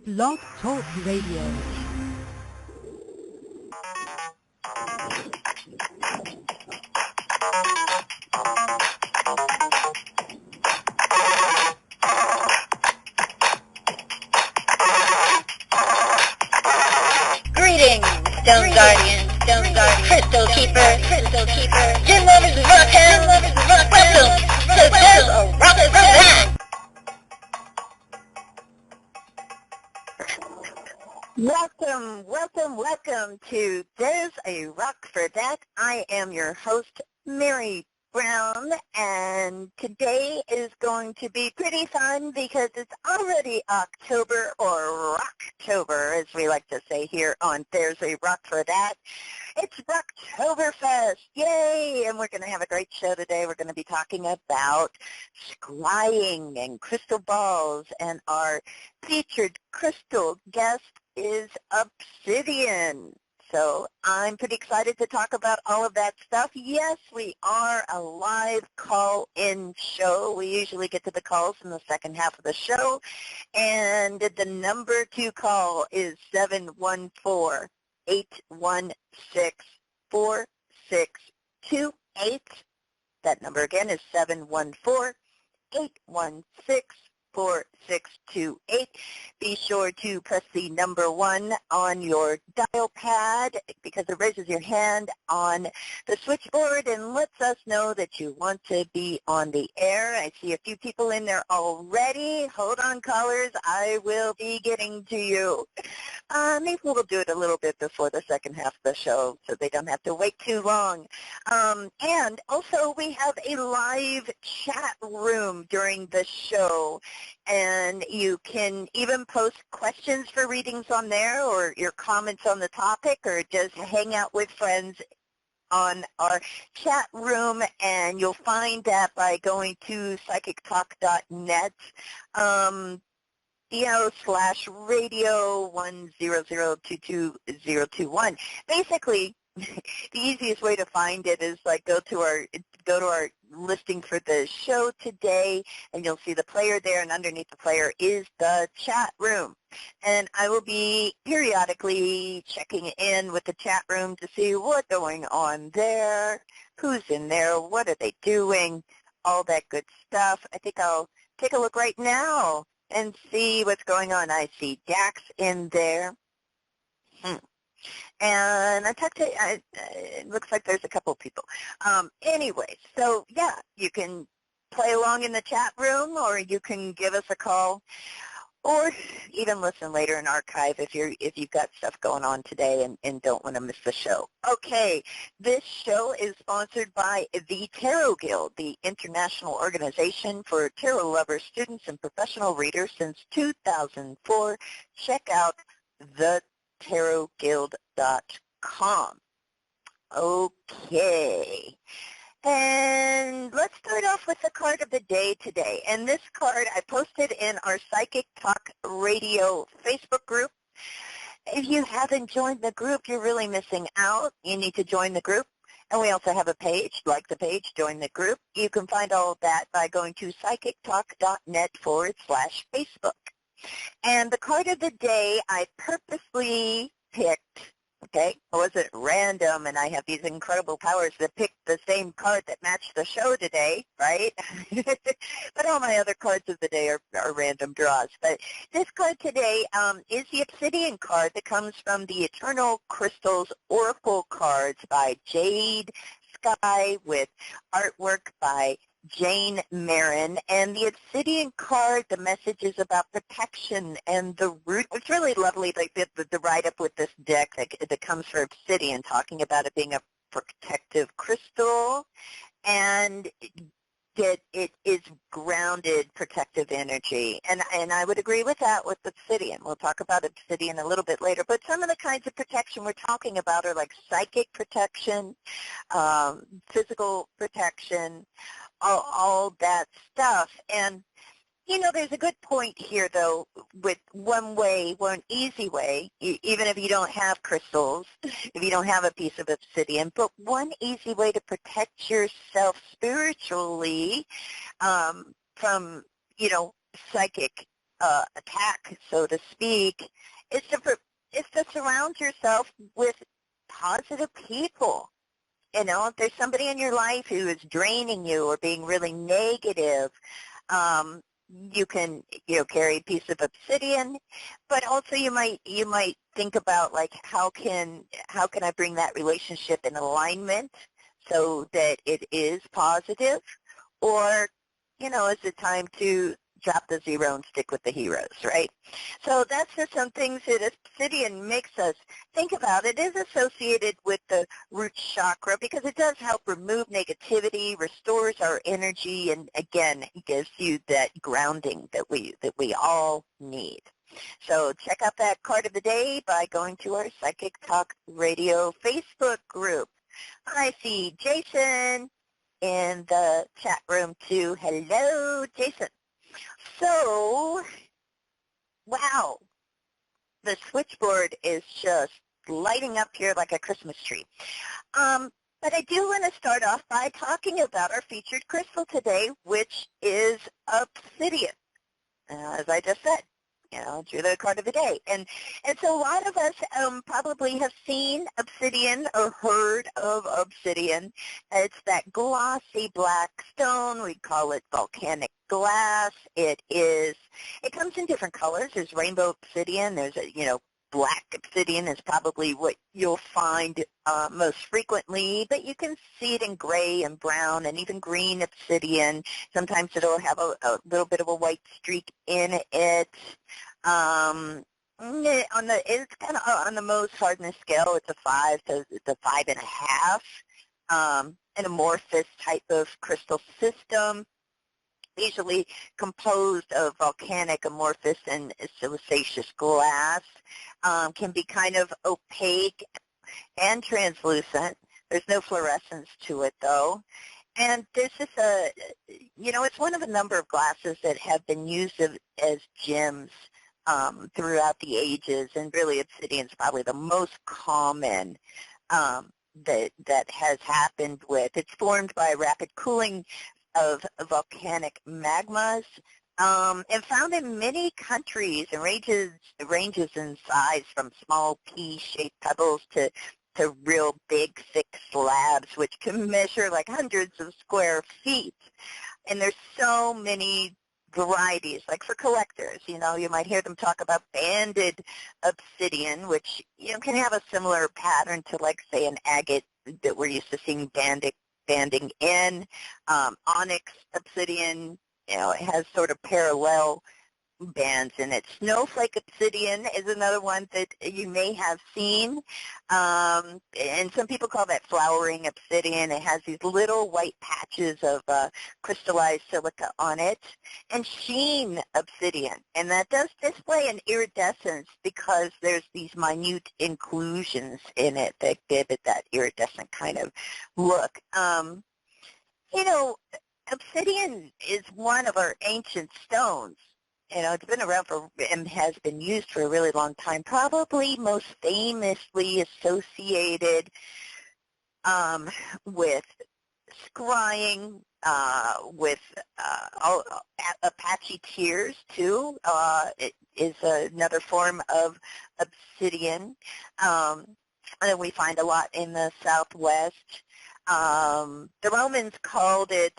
Blog Talk Radio. Greetings, Stone Guardian, Crystal Keeper, Gin Lovers of Rocktown, welcome to There's a Rock for That! Welcome to There's a Rock for That. I am your host, Mary Brown, and today is going to be pretty fun because it's already October, or Rocktober, as we like to say here on There's a Rock for That. It's Rocktoberfest, yay! And we're going to have a great show today. We're going to be talking about scrying and crystal balls, and our featured crystal guest is Obsidian. So I'm pretty excited to talk about all of that stuff. Yes, we are a live call-in show. We usually get to the calls in the second half of the show. And the number to call is 714-816-4628. That number again is 714-816-4628. Be sure to press the number 1 on your dial pad because it raises your hand on the switchboard and lets us know that you want to be on the air. I see a few people in there already. Hold on, callers. I will be getting to you. Maybe we'll do it a little bit before the second half of the show so they don't have to wait too long. And also we have a live chat room during the show, and you can even post questions for readings on there or your comments on the topic, or just hang out with friends on our chat room, and you'll find that by going to psychictalk.net. /radio 100222021. Basically, the easiest way to find it is like go to our listing for the show today, and you'll see the player there, and underneath the player is the chat room. And I will be periodically checking in with the chat room to see what's going on there, who's in there, what are they doing, all that good stuff. I think I'll take a look right now and see what's going on. I see Dax in there. And I talked to, it looks like there's a couple people. Anyway, so yeah, you can play along in the chat room, or you can give us a call, or even listen later in archive if you've got stuff going on today and don't want to miss the show. Okay, this show is sponsored by the Tarot Guild, the international organization for tarot lovers, students, and professional readers since 2004. Check out thetarotguild.com. Okay. And let's start off with the card of the day today. And this card I posted in our Psychic Talk Radio Facebook group. If you haven't joined the group, you're really missing out. You need to join the group. And we also have a page, like the page, join the group. You can find all of that by going to psychictalk.net/Facebook. And the card of the day I purposely picked, okay, it wasn't random, and I have these incredible powers to pick the same card that matched the show today, right? But all my other cards of the day are random draws. But this card today is the Obsidian card that comes from the Eternal Crystals Oracle cards by Jade Sky, with artwork by Jane Marin. And the Obsidian card, the message is about protection and the root. It's really lovely, like the write-up with this deck that comes for Obsidian, talking about it being a protective crystal, and that it is grounded, protective energy. And I would agree with that with Obsidian. We'll talk about Obsidian a little bit later. But some of the kinds of protection we're talking about are like psychic protection, physical protection, all that stuff. And, you know, there's a good point here, though, with one easy way, even if you don't have crystals, if you don't have a piece of obsidian, but one easy way to protect yourself spiritually from, you know, psychic attack, so to speak, is to surround yourself with positive people. You know, if there's somebody in your life who is draining you or being really negative, um, you can, carry a piece of obsidian, but also you might think about, like, how can I bring that relationship in alignment so that it is positive, or, is it time to drop the zero and stick with the heroes, right? So that's just some things that obsidian makes us think about. It is associated with the root chakra because it does help remove negativity, restores our energy, and again, gives you that grounding that we all need. So check out that card of the day by going to our Psychic Talk Radio Facebook group. I see Jason in the chat room too. Hello, Jason. So, wow, the switchboard is just lighting up here like a Christmas tree. But I do want to start off by talking about our featured crystal today, which is obsidian, as I just said. Drew the card of the day. And so a lot of us probably have seen obsidian or heard of obsidian. It's that glossy black stone. We call it volcanic glass. It comes in different colors. There's rainbow obsidian. There's black obsidian is probably what you'll find most frequently, but you can see it in gray and brown and even green obsidian. Sometimes it'll have a little bit of a white streak in it. It's kind of on the most hardness scale. It's a 5 to the 5.5. An amorphous type of crystal system, usually composed of volcanic, amorphous, and silicaceous glass. Can be kind of opaque and translucent. There's no fluorescence to it, though. And this is it's one of a number of glasses that have been used as gems throughout the ages, and really obsidian is probably the most common that has happened with. It's formed by rapid cooling of volcanic magmas, and found in many countries, and ranges in size from small pea-shaped pebbles to real big, thick slabs, which can measure like hundreds of square feet. And there's so many varieties. Like for collectors, you might hear them talk about banded obsidian, which can have a similar pattern to, like, say, an agate that we're used to seeing banding in. Onyx obsidian, it has sort of parallel bands in it. Snowflake obsidian is another one that you may have seen, and some people call that flowering obsidian. It has these little white patches of crystallized silica on it. And sheen obsidian, and that does display an iridescence because there's these minute inclusions in it that give it that iridescent kind of look. Obsidian is one of our ancient stones. It's been around and has been used for a really long time, probably most famously associated with scrying, with Apache tears, too. It is another form of obsidian that we find a lot in the Southwest. The Romans called it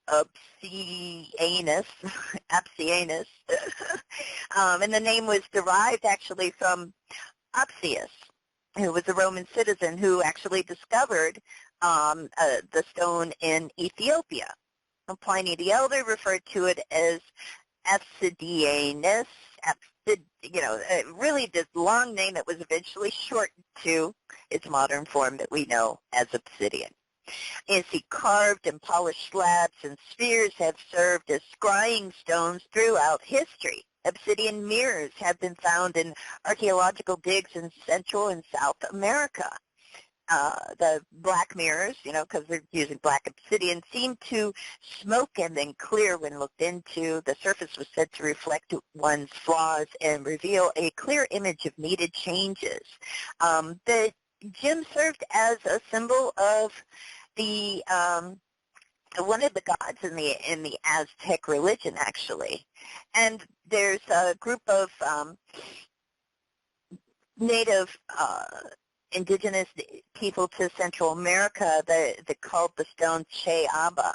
Obsidianus, Apsianus, and the name was derived actually from Opsius, who was a Roman citizen who actually discovered the stone in Ethiopia. Pliny the Elder referred to it as Obsidianus, really this long name that was eventually shortened to its modern form that we know as obsidian. You see, carved and polished slabs and spheres have served as scrying stones throughout history. Obsidian mirrors have been found in archaeological digs in Central and South America. The black mirrors, because they're using black obsidian, seem to smoke and then clear when looked into. The surface was said to reflect one's flaws and reveal a clear image of needed changes. The gem served as a symbol of the one of the gods in the Aztec religion, actually. And there's a group of native indigenous people to Central America that called the stones Che Aba.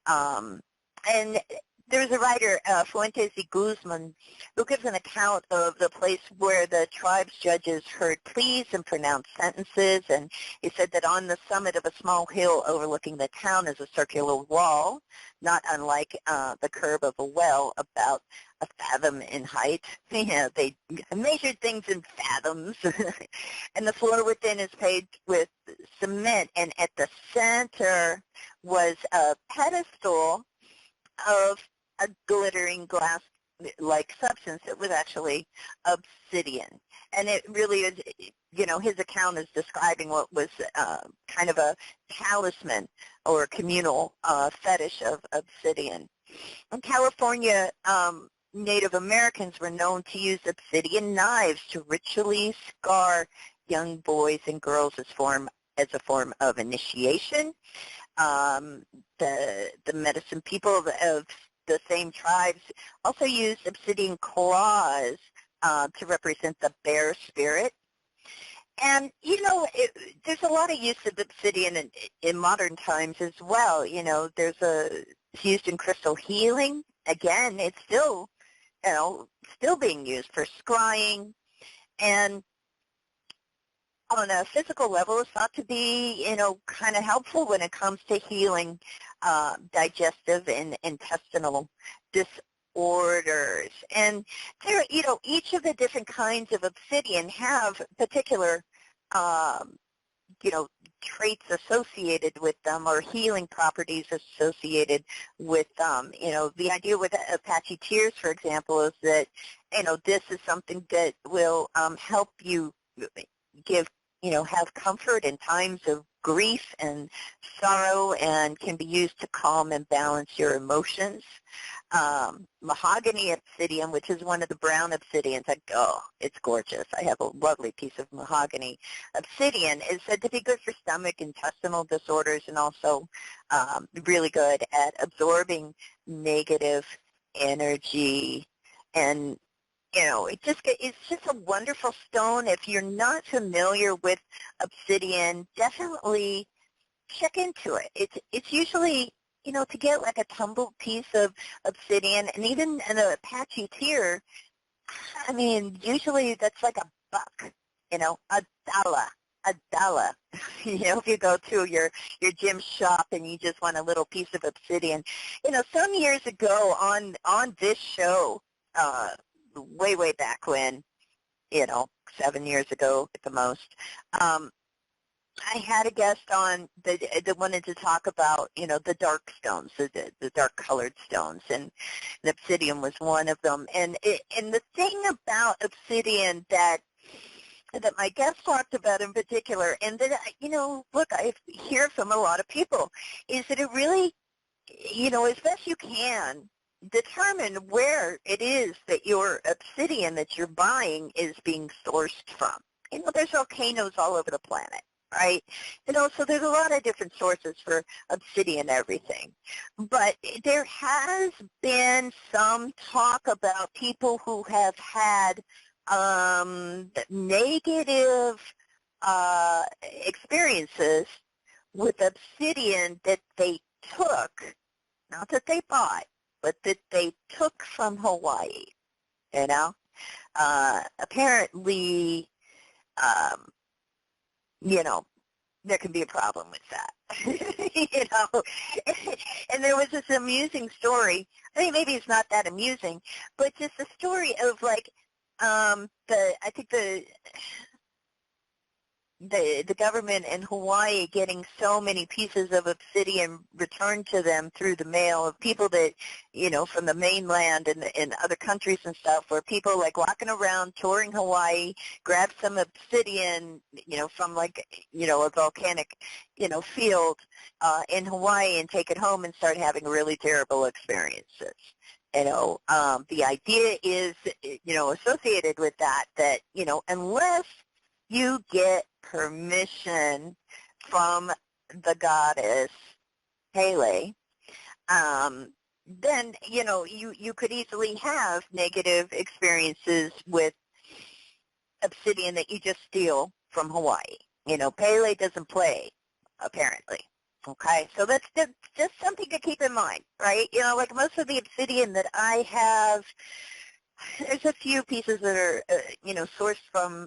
And there's a writer, Fuentes y Guzman, who gives an account of the place where the tribe's judges heard pleas and pronounced sentences, and he said that on the summit of a small hill overlooking the town is a circular wall, not unlike the curb of a well, about a fathom in height. You know, they measured things in fathoms, and the floor within is paved with cement, and at the center was a pedestal of a glittering glass-like substance. It was actually obsidian. And it really is, you know, his account is describing what was kind of a talisman or communal fetish of obsidian. In California, Native Americans were known to use obsidian knives to ritually scar young boys and girls as a form of initiation. The medicine people of the same tribes also used obsidian claws to represent the bear spirit. And, you know, there's a lot of use of obsidian in modern times as well. You know, it's used in crystal healing. Again, it's still, you know, still being used for scrying. And on a physical level, it's thought to be, you know, kind of helpful when it comes to healing digestive and intestinal disorders. And there, you know, each of the different kinds of obsidian have particular, you know, traits associated with them or healing properties associated with them. You know, the idea with Apache tears, for example, is that, you know, this is something that will help you give, you know, have comfort in times of grief and sorrow, and can be used to calm and balance your emotions. Mahogany obsidian, which is one of the brown obsidians, it's gorgeous. I have a lovely piece of mahogany obsidian. Is said to be good for stomach, intestinal disorders, and also really good at absorbing negative energy. And you know, it's just a wonderful stone. If you're not familiar with obsidian, definitely check into it. It's usually, you know, to get like a tumbled piece of obsidian, and even an Apache tear, I mean, usually that's like $1, you know, $1. You know, if you go to your gym shop and you just want a little piece of obsidian. You know, some years ago on this show, way back when, you know, 7 years ago at the most, I had a guest on that wanted to talk about, you know, the dark stones, the dark colored stones, and obsidian was one of them. And the thing about obsidian that my guest talked about in particular, and that, you know, look, I hear from a lot of people, is that it really, you know, as best you can, determine where it is that your obsidian that you're buying is being sourced from. You know, there's volcanoes all over the planet, right? You know, so there's a lot of different sources for obsidian everything. But there has been some talk about people who have had negative experiences with obsidian that they took, not that they bought, but that they took from Hawaii, you know. Apparently, you know, there can be a problem with that, you know. And there was this amusing story. I mean, maybe it's not that amusing, but just a story of like I think the government in Hawaii getting so many pieces of obsidian returned to them through the mail of people that, you know, from the mainland and other countries and stuff, where people like walking around touring Hawaii, grab some obsidian, you know, from like, you know, a volcanic, you know, field in Hawaii and take it home and start having really terrible experiences. You know, the idea is, you know, associated with that, you know, unless you get permission from the goddess Pele, then, you could easily have negative experiences with obsidian that you just steal from Hawaii. Pele doesn't play, apparently. Okay, so that's just something to keep in mind, right? Like most of the obsidian that I have, there's a few pieces that are, sourced from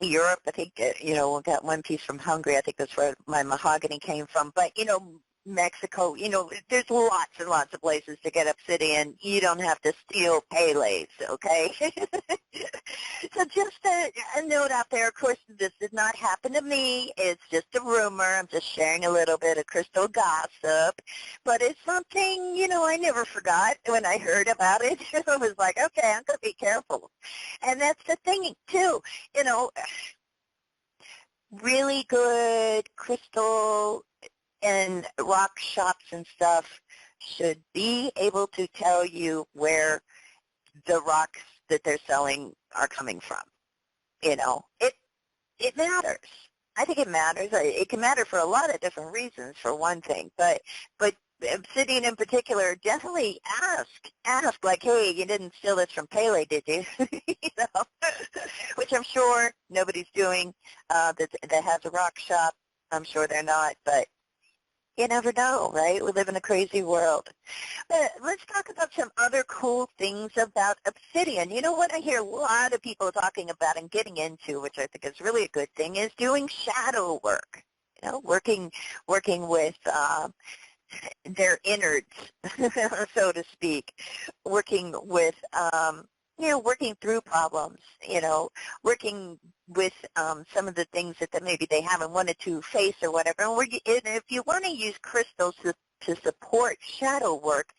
Europe. I think, we got one piece from Hungary. I think that's where my mahogany came from. But, Mexico, there's lots and lots of places to get obsidian. You don't have to steal Pele's, okay? So just a note out there. Of course, this did not happen to me. It's just a rumor. I'm just sharing a little bit of crystal gossip. But it's something, I never forgot when I heard about it. I was like, okay, I'm going to be careful. And that's the thing, too. Really good crystal and rock shops and stuff should be able to tell you where the rocks that they're selling are coming from. It matters. I think it matters. It can matter for a lot of different reasons, for one thing. But obsidian in particular, definitely ask like, hey, you didn't steal this from Pele, did you? Which I'm sure nobody's doing that has a rock shop. I'm sure they're not, but you never know, right? We live in a crazy world. But let's talk about some other cool things about obsidian. You know what I hear a lot of people talking about and getting into, which I think is really a good thing, is doing shadow work. Working with their innards, so to speak, working with, working through problems, working with some of the things that maybe they haven't wanted to face or whatever. And if you want to use crystals to support shadow work,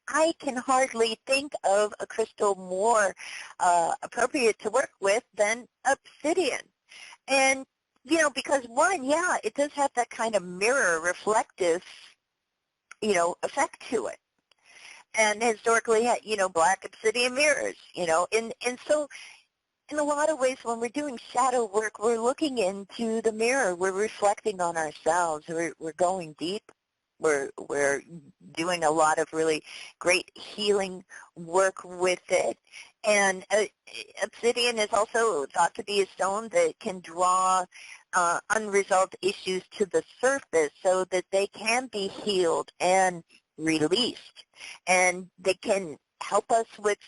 I can hardly think of a crystal more appropriate to work with than obsidian. And, because one, it does have that kind of mirror reflective, effect to it. And historically, black obsidian mirrors, and so in a lot of ways when we're doing shadow work, we're looking into the mirror. We're reflecting on ourselves. We're going deep. We're doing a lot of really great healing work with it. And obsidian is also thought to be a stone that can draw unresolved issues to the surface so that they can be healed and released. And they can help us with,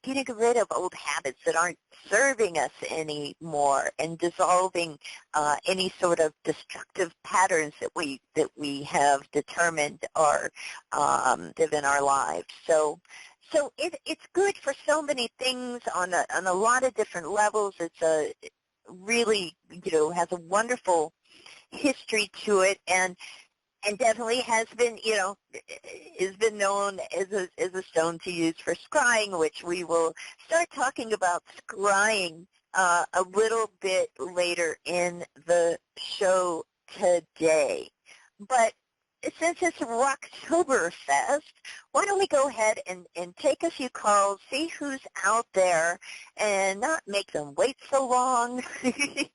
getting rid of old habits that aren't serving us anymore and dissolving any sort of destructive patterns that we have determined are live in our lives. So it's good for so many things on a lot of different levels. It's a really, has a wonderful history to it, and definitely has been known as a stone to use for scrying, which we will start talking about scrying a little bit later in the show today. But since it's Rocktober Fest, why don't we go ahead and take a few calls, see who's out there, and not make them wait so long. I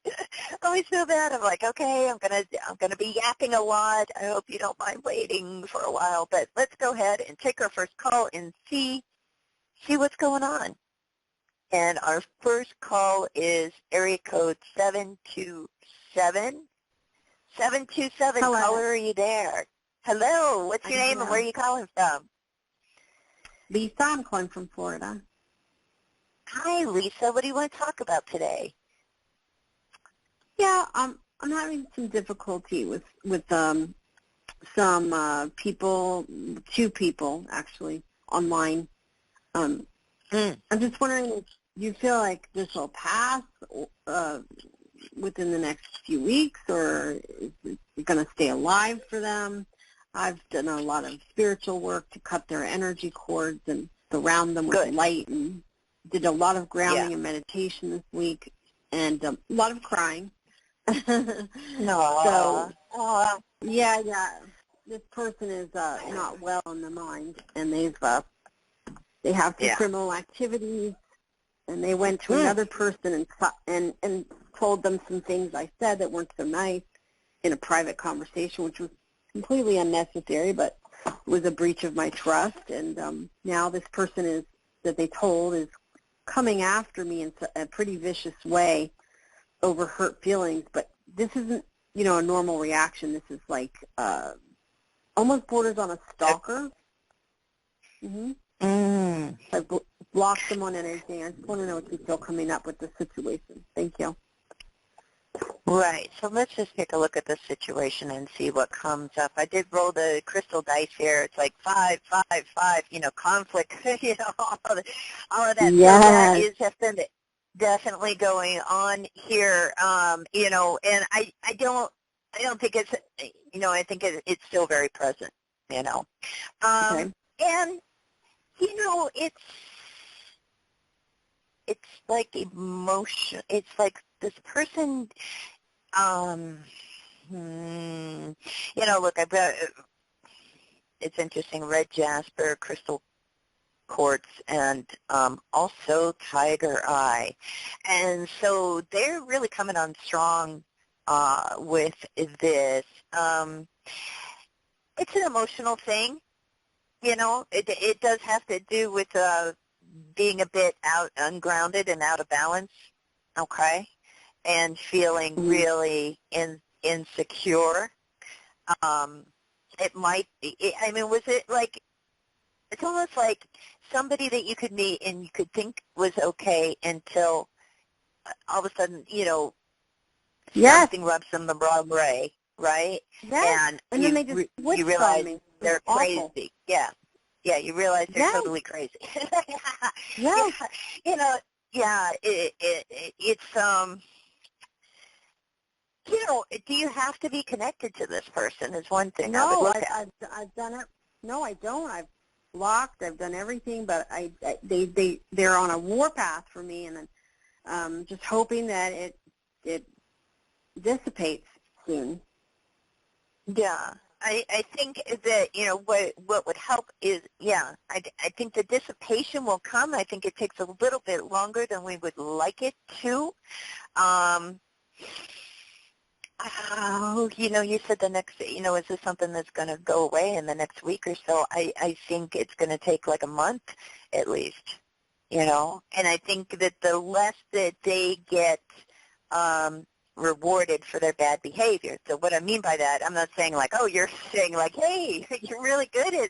always feel bad. I'm like, okay, I'm gonna be yapping a lot. I hope you don't mind waiting for a while, but let's go ahead and take our first call and see what's going on. And our first call is area code 727. 727, Hello. Caller, are you there? Hello, what's your name and where are you calling from? Lisa, I'm calling from Florida. Hi, Lisa. What do you want to talk about today? Yeah, I'm having some difficulty with some people, two people actually, online. I'm just wondering if you feel like this will pass within the next few weeks, or is it going to stay alive for them? I've done a lot of spiritual work to cut their energy cords and surround them with light, and did a lot of grounding and meditation this week, and a lot of crying. No. So, yeah. This person is not well in the mind, and they have some criminal activities, and they went to another person and told them some things I said that weren't so nice, in a private conversation, which was completely unnecessary, but it was a breach of my trust. And now this person that they told is coming after me in a pretty vicious way over hurt feelings. But this isn't, a normal reaction. This is like almost borders on a stalker. Mm-hmm. I blocked them on anything. I just want to know what you feel coming up with the situation. Thank you. Right. So let's just take a look at the situation and see what comes up. I did roll the crystal dice here. It's like 5, 5, 5, conflict, all of that. Yes. So that is definitely going on here, and I don't think it's, I think it's still very present, Okay. And, it's like emotion. It's like this person, look, I've got, it's interesting, red jasper, crystal quartz, and also tiger eye. And so they're really coming on strong with this. It's an emotional thing. It does have to do with being a bit ungrounded and out of balance, okay, and feeling really insecure. It might be, was it like, it's almost like somebody that you could meet and you could think was okay until all of a sudden, yes. something rubs them the wrong way, right? Yes. And then they just you realize me. they're awful. crazy. Yeah. Yeah, you realize they're yes. totally crazy. Yes. It's do you have to be connected to this person is one thing I would look at. I've done it. No, I don't. I've blocked. I've done everything, but they're on a warpath for me, and I'm just hoping that it dissipates soon. Yeah. I think that, what would help is, I think the dissipation will come. I think it takes a little bit longer than we would like it to. You said the next, is this something that's going to go away in the next week or so? I think it's going to take like a month at least, and I think that the less that they get rewarded for their bad behavior. So what I mean by that, I'm not saying like, oh, you're saying like, hey, you're really good at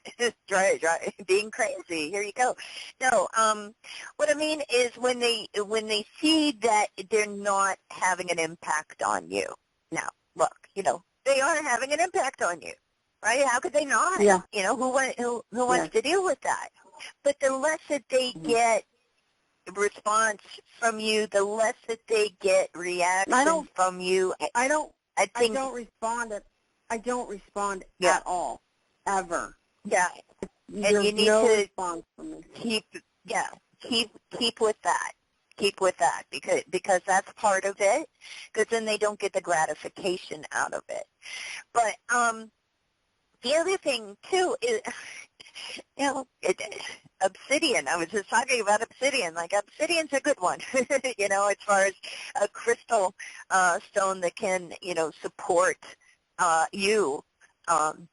being crazy. Here you go. No, what I mean is when they see that they're not having an impact on you. Now, look, they are having an impact on you, right? How could they not? Yeah. Who wants to deal with that? But the less that they get response from you, the less that they get reaction from you. I don't respond at all, ever. Yeah. There's and you need no to response from me. keep with that. Keep with that because that's part of it, because then they don't get the gratification out of it. But the other thing too is, Obsidian. I was just talking about Obsidian. Like, Obsidian's a good one, as far as a crystal stone that can, support you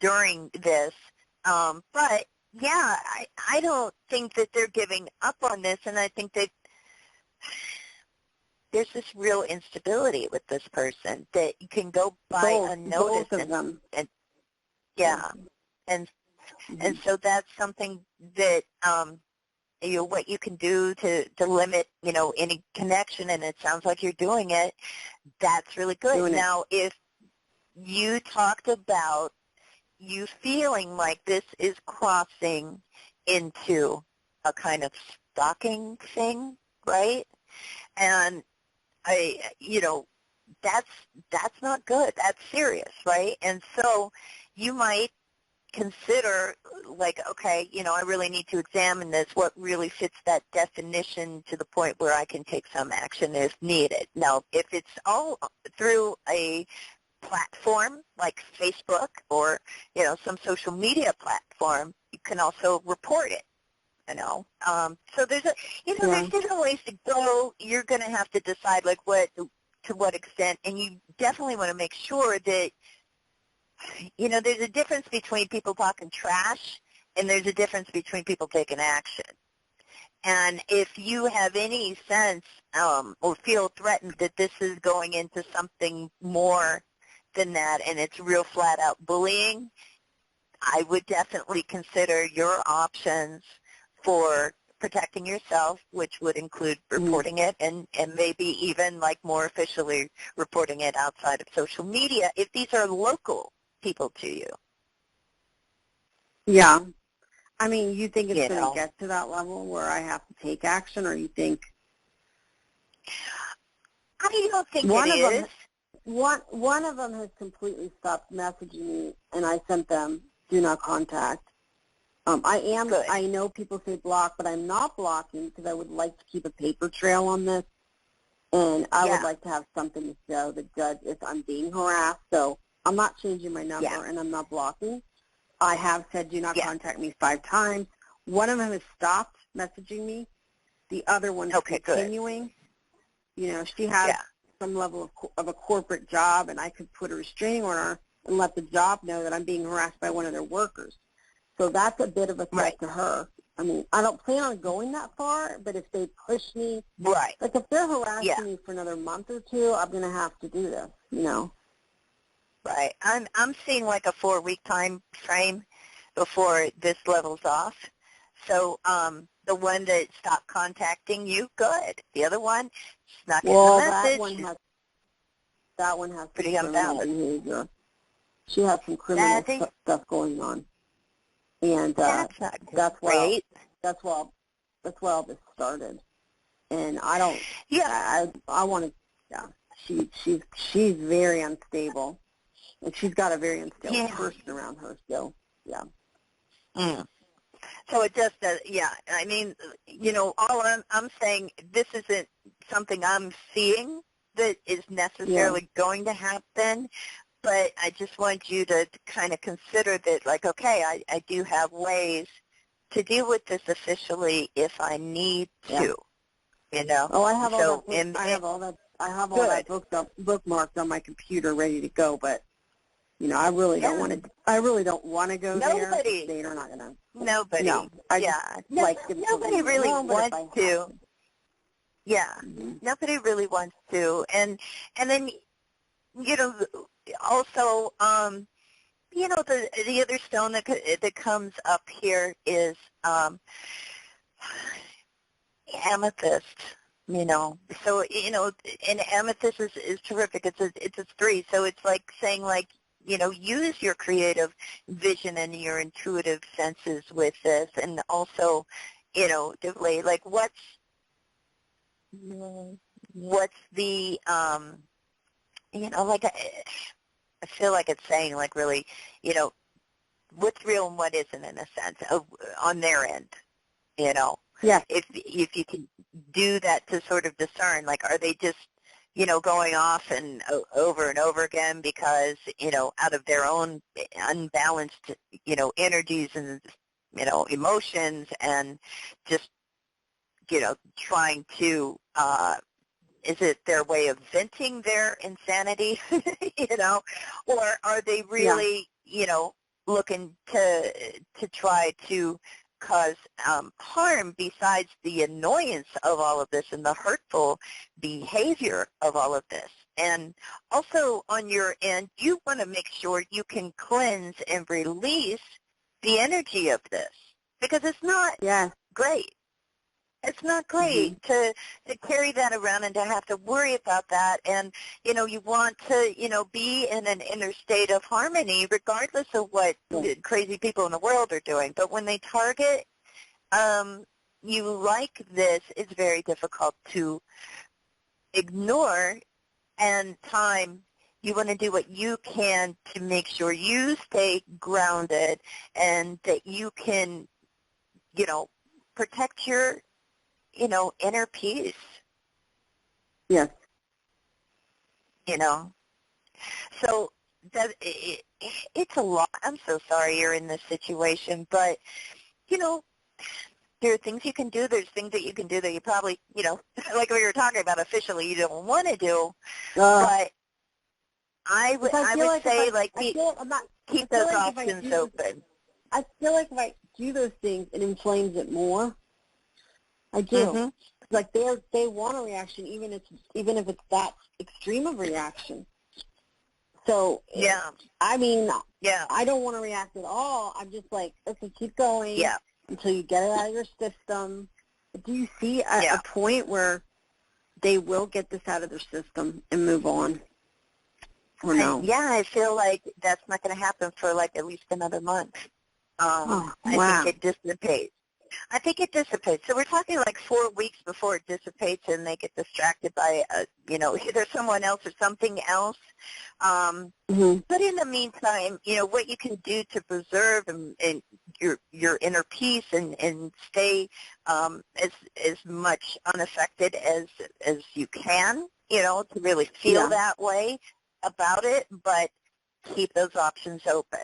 during this. But, yeah, I don't think that they're giving up on this, and I think that there's this real instability with this person that you can go by unnoticed. Both of them. And yeah. And so that's something that what you can do to limit any connection, and it sounds like you're doing it. That's really good. Now, if you talked about you feeling like this is crossing into a kind of stalking thing, right? And that's not good. That's serious, right? And so you might consider, like, okay, I really need to examine this, what really fits that definition to the point where I can take some action if needed. Now, if it's all through a platform like Facebook or, some social media platform, you can also report it, So there's there's different ways to go. You're going to have to decide, like, what to what extent, and you definitely want to make sure that, there's a difference between people talking trash and there's a difference between people taking action. And if you have any sense or feel threatened that this is going into something more than that and it's real flat-out bullying, I would definitely consider your options for protecting yourself, which would include reporting it and maybe even like more officially reporting it outside of social media if these are local people to you. Yeah. I mean, you think it's going to get to that level where I have to take action, or you think? I don't think it is. One of them has completely stopped messaging me, and I sent them do not contact. I know people say block, but I'm not blocking because I would like to keep a paper trail on this, and I would like to have something to show the judge if I'm being harassed. So I'm not changing my number, and I'm not blocking. I have said do not contact me 5 times. One of them has stopped messaging me. The other one is continuing. Good. She has some level of a corporate job, and I could put a restraining order and let the job know that I'm being harassed by one of their workers. So that's a bit of a threat to her. I mean, I don't plan on going that far, but if they push me, like if they're harassing me for another month or 2, I'm going to have to do this, Right. I'm seeing like a 4-week time frame before this levels off. So the one that stopped contacting you, good. The other one, not getting the message. That one has pretty criminal behavior. She has some criminal stuff going on, and that's not great. That's why all this started. And I don't. Yeah. I want to. Yeah. She's very unstable. And she's got a very unstable person around her, so, So it just does, I mean, all I'm saying, this isn't something I'm seeing that is necessarily going to happen, but I just want you to kind of consider that, like, okay, I do have ways to deal with this officially if I need to, Oh, I have all that. I have all that bookmarked on my computer, ready to go. But I really don't want to. I really don't want to go there. They're not gonna. Nobody. No. Nobody really wants to. Yeah. Nobody really wants to. And then also the other stone that comes up here is amethyst. So and amethyst is terrific. It's a 3, so it's like saying like use your creative vision and your intuitive senses with this, and also like what's the like I feel like it's saying like really what's real and what isn't in a sense on their end. If you can do that to sort of discern, like, are they just, going off and over and over again because, out of their own unbalanced, energies and, emotions and just, trying to, is it their way of venting their insanity, or are they really, looking to try to cause harm besides the annoyance of all of this and the hurtful behavior of all of this? And also on your end, you want to make sure you can cleanse and release the energy of this because it's not great. It's not great to carry that around and to have to worry about that. And, you want to, be in an inner state of harmony regardless of what crazy people in the world are doing. But when they target you like this, it's very difficult to ignore. And you want to do what you can to make sure you stay grounded and that you can, protect your inner peace. Yes. So it's a lot. I'm so sorry you're in this situation, but, there are things you can do. There's things that you can do that you probably, like we were talking about officially, you don't want to do. But I would say, keep those options open. I feel like if I do those things, it inflames it more. I do. Mm-hmm. Like they want a reaction, even if it's that extreme of reaction. So yeah, I don't want to react at all. I'm just like, okay, keep going until you get it out of your system. Do you see a point where they will get this out of their system and move on, or no? I feel like that's not going to happen for like at least another month. Wow. I think it dissipates. So we're talking like 4 weeks before it dissipates, and they get distracted by, either someone else or something else. But in the meantime, what you can do to preserve and your inner peace and stay as much unaffected as you can, to really feel that way about it, but keep those options open,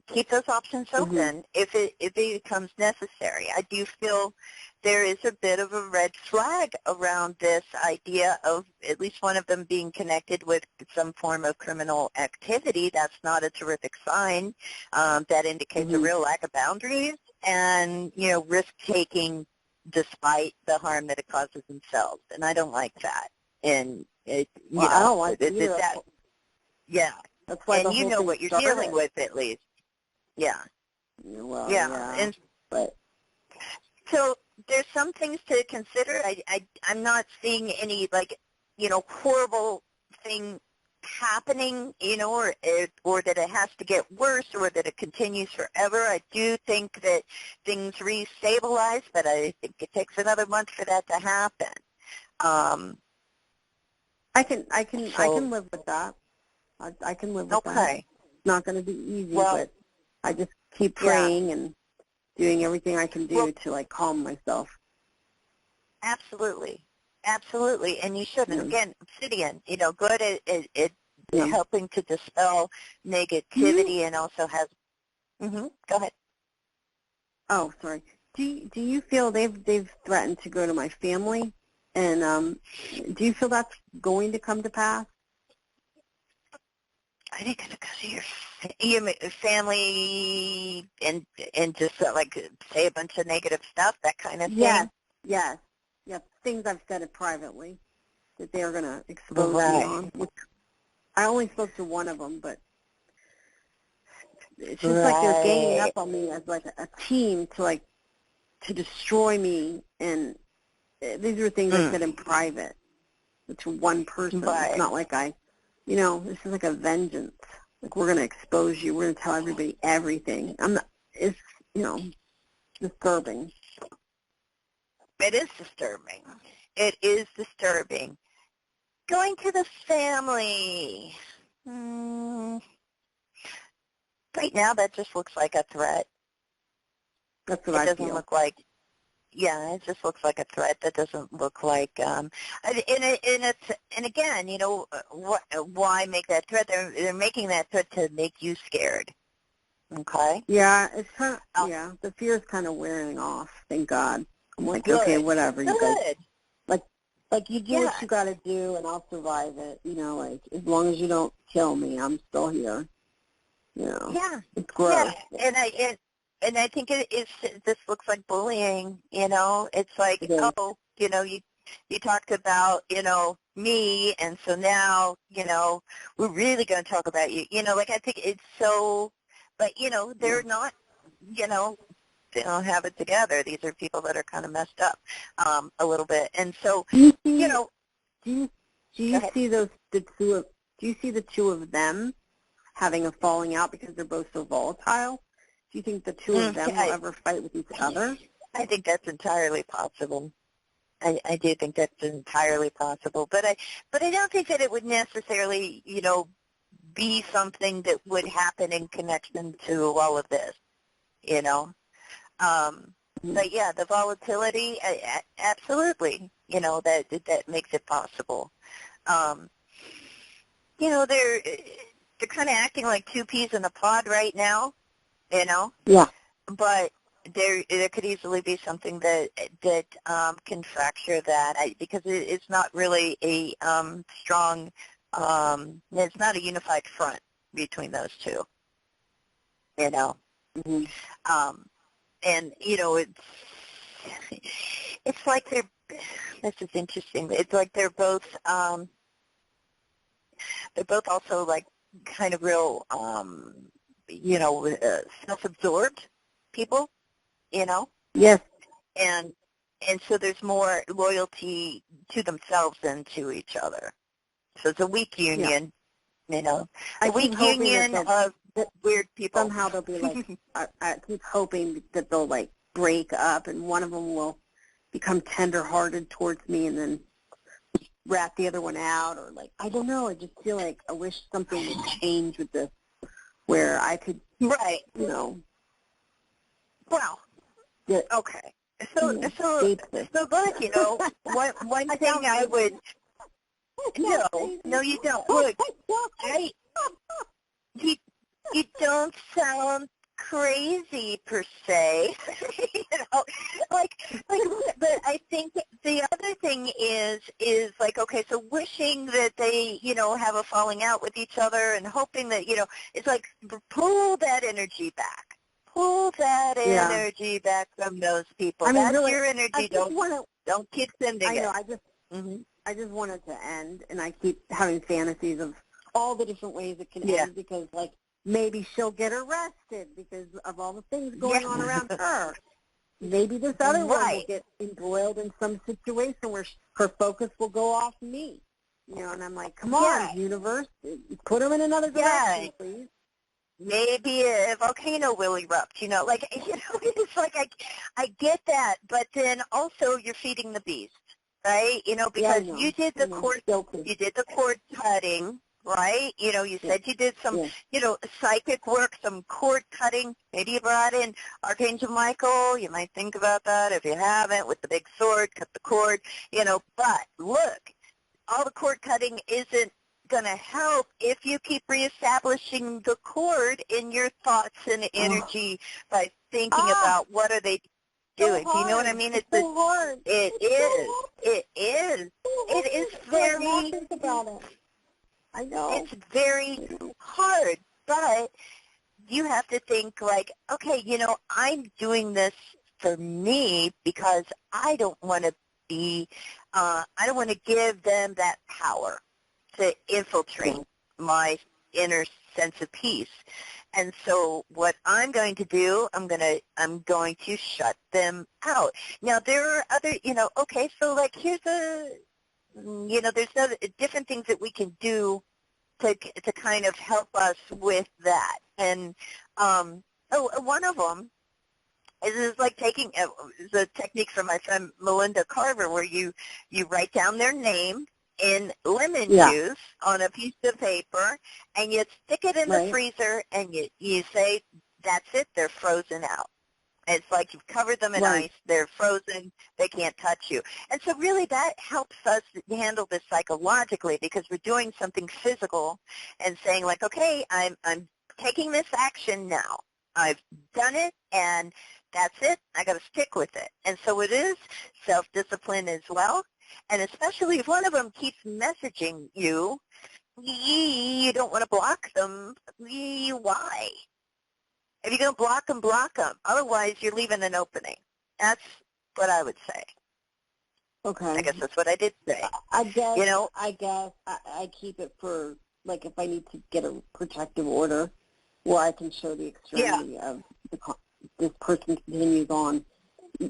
Keep those options open if it becomes necessary. I do feel there is a bit of a red flag around this idea of at least one of them being connected with some form of criminal activity. That's not a terrific sign. That indicates a real lack of boundaries and, risk-taking despite the harm that it causes themselves. And I don't like that. And, I don't like it either. That's why and you know what you're dealing with at least. Yeah. Well, And but so there's some things to consider. I'm not seeing any horrible thing happening, or that it has to get worse or that it continues forever. I do think that things restabilize, but I think it takes another month for that to happen. I can live with that. I can live with that. Okay. It's not going to be easy, but I just keep praying and doing everything I can do to calm myself. Absolutely, and you should. And again, Obsidian, good at helping to dispel negativity, and also has. Go ahead. Oh, sorry. Do you feel they've threatened to go to my family, and do you feel that's going to come to pass? I think it's because of your family and just say a bunch of negative stuff, that kind of thing. Yes, things I've said it privately that they're going to expose me on. Which I only spoke to one of them, but it's just like they're ganging up on me as like a team to destroy me. And these are things I said in private to one person. It's not like this is like a vengeance. Like, we're going to expose you. We're going to tell everybody everything. It's disturbing. It is disturbing. It is disturbing. Going to the family. Right now, that just looks like a threat. That's what I feel. It doesn't look like. Yeah, it just looks like a threat. That doesn't look like. And again, why make that threat? They're making that threat to make you scared. Okay. Yeah, it's kind of. The fear is kind of wearing off. Thank God. I'm like, okay, whatever. You guys, like you do what you got to do, and I'll survive it. As long as you don't kill me, I'm still here. Yeah. It's gross. Yeah, and I think it is. This looks like bullying. It's like, you talked about me, and so now we're really going to talk about you. I think it's so. But they're not. They don't have it together. These are people that are kind of messed up a little bit, and so do you see the two of them having a falling out because they're both so volatile? Do you think the two of them will ever fight with each other? I think that's entirely possible. I do think that's entirely possible, but I don't think that it would necessarily be something that would happen in connection to all of this. But yeah, the volatility, absolutely. That makes it possible. They're kind of acting like two peas in a pod right now. Yeah. But there could easily be something that can fracture that because it's not really a strong, it's not a unified front between those two, you know. Mm-hmm. And, you know, it's like this is interesting. It's like they're both also like kind of real, you know, self-absorbed people, you know? Yes. And so there's more loyalty to themselves than to each other. So it's a weak union, you know, a weak union of weird people. Somehow they'll be like, I keep hoping that they'll like break up and one of them will become tender-hearted towards me and then rat the other one out, or like, I don't know, I just feel like I wish something would change with this where I could, right, you know. Well, okay. So look, you know, one thing I would, no, you don't. Look, you don't sound crazy per se, you know, like, but I think the other thing is like, okay, so wishing that they, you know, have a falling out with each other and hoping that, you know, it's like pull that energy back. Pull that energy back from those people. I mean, that's really, your energy. Don't keep sending it. I know. I just want it to end, and I keep having fantasies of all the different ways it can end because, like, maybe she'll get arrested because of all the things going on around her. Maybe this other one will get embroiled in some situation where her focus will go off me. You know, and I'm like, come on, universe, put them in another direction, please. Maybe a volcano will erupt, you know, like, you know, it's like I get that, but then also you're feeding the beast, right? You know, because you did the cord cutting, right? You know, you said you did some, you know, psychic work, some cord cutting. Maybe you brought in Archangel Michael. You might think about that if you haven't, with the big sword, cut the cord, you know. But look, all the cord cutting isn't going to help if you keep reestablishing the cord in your thoughts and energy by thinking about what are they doing. Do you know what I mean? It's so hard. It is very. About it. I know. It's very hard, but you have to think like, okay, you know, I'm doing this for me because I don't want to be, I don't want to give them that power to infiltrate my inner sense of peace. And so what I'm going to do, I'm going to shut them out. Now there are other, you know, okay, so like here's you know, there's other different things that we can do to kind of help us with that. And one of them is like taking the technique from my friend Melinda Carver, where you write down their name in lemon juice on a piece of paper, and you stick it in the freezer, and you say, that's it, they're frozen out. It's like you've covered them in ice, they're frozen, they can't touch you. And so really that helps us handle this psychologically, because we're doing something physical and saying like, okay, I'm taking this action now. I've done it, and that's it. I got to stick with it. And so it is self-discipline as well. And especially if one of them keeps messaging you, you don't want to block them. Why? If you're going to block them. Otherwise, you're leaving an opening. That's what I would say. Okay. I guess that's what I did say. I guess, you know, I keep it for, like, if I need to get a protective order where I can show the extremity of this person continues on.